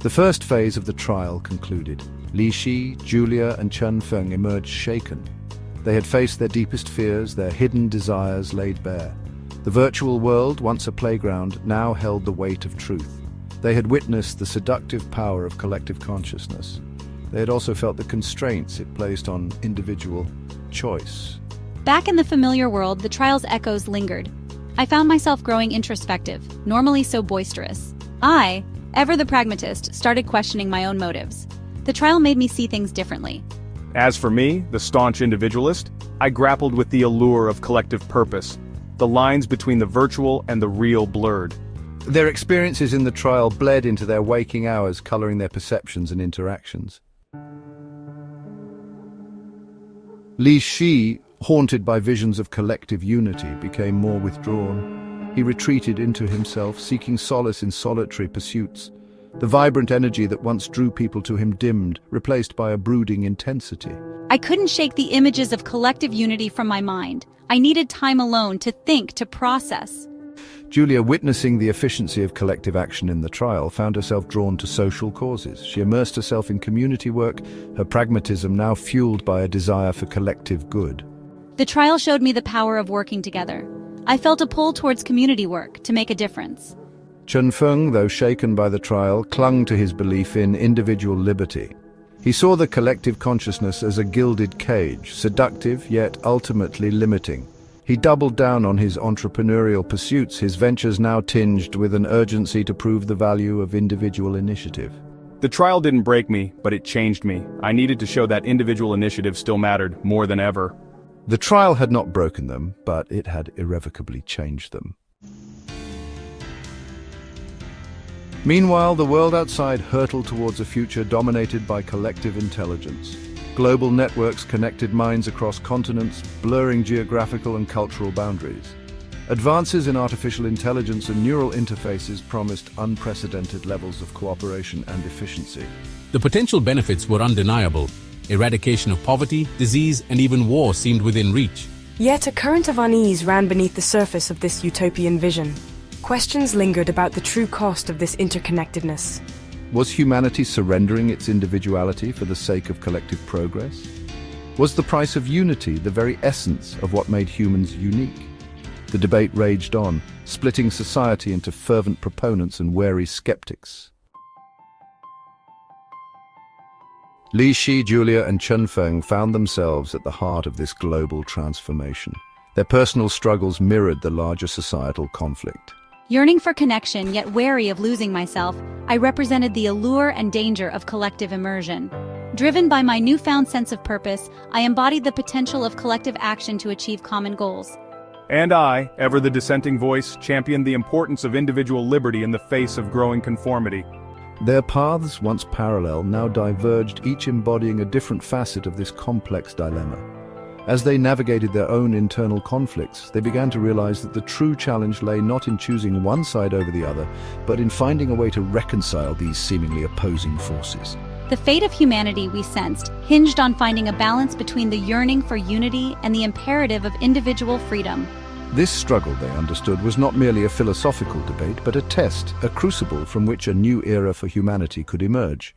The first phase of the trial concluded. Li Shi, Julia and Chen Feng emerged shaken. They had faced their deepest fears, their hidden desires laid bare. The virtual world, once a playground, now held the weight of truth. They had witnessed the seductive power of collective consciousness. They had also felt the constraints it placed on individual choice. Back in the familiar world, the trial's echoes lingered. I found myself growing introspective, normally so boisterous. I, ever the pragmatist, started questioning my own motives. The trial made me see things differently. As for me, the staunch individualist, I grappled with the allure of collective purpose. The lines between the virtual and the real blurred. Their experiences in the trial bled into their waking hours, coloring their perceptions and interactions. Li Shi, haunted by visions of collective unity, became more withdrawn. He retreated into himself, seeking solace in solitary pursuits. The vibrant energy that once drew people to him dimmed, replaced by a brooding intensity. I couldn't shake the images of collective unity from my mind. I needed time alone to think, to process. Julia, witnessing the efficiency of collective action in the trial, found herself drawn to social causes. She immersed herself in community work, her pragmatism now fueled by a desire for collective good. The trial showed me the power of working together. I felt a pull towards community work to make a difference. Chen Feng, though shaken by the trial, clung to his belief in individual liberty. He saw the collective consciousness as a gilded cage, seductive yet ultimately limiting. He doubled down on his entrepreneurial pursuits, his ventures now tinged with an urgency to prove the value of individual initiative. The trial didn't break me, but it changed me. I needed to show that individual initiative still mattered more than ever. The trial had not broken them, but it had irrevocably changed them. Meanwhile, the world outside hurtled towards a future dominated by collective intelligence. Global networks connected minds across continents, blurring geographical and cultural boundaries. Advances in artificial intelligence and neural interfaces promised unprecedented levels of cooperation and efficiency. The potential benefits were undeniable. Eradication of poverty, disease, and even war seemed within reach. Yet a current of unease ran beneath the surface of this utopian vision. Questions lingered about the true cost of this interconnectedness. Was humanity surrendering its individuality for the sake of collective progress? Was the price of unity the very essence of what made humans unique? The debate raged on, splitting society into fervent proponents and wary skeptics. Li Shi, Julia and Chen Feng found themselves at the heart of this global transformation. Their personal struggles mirrored the larger societal conflict. Yearning for connection, yet wary of losing myself, I represented the allure and danger of collective immersion. Driven by my newfound sense of purpose, I embodied the potential of collective action to achieve common goals. And I, ever the dissenting voice, championed the importance of individual liberty in the face of growing conformity. Their paths, once parallel, now diverged, each embodying a different facet of this complex dilemma. As they navigated their own internal conflicts, they began to realize that the true challenge lay not in choosing one side over the other, but in finding a way to reconcile these seemingly opposing forces. The fate of humanity, we sensed, hinged on finding a balance between the yearning for unity and the imperative of individual freedom. This struggle, they understood, was not merely a philosophical debate, but a test, a crucible from which a new era for humanity could emerge.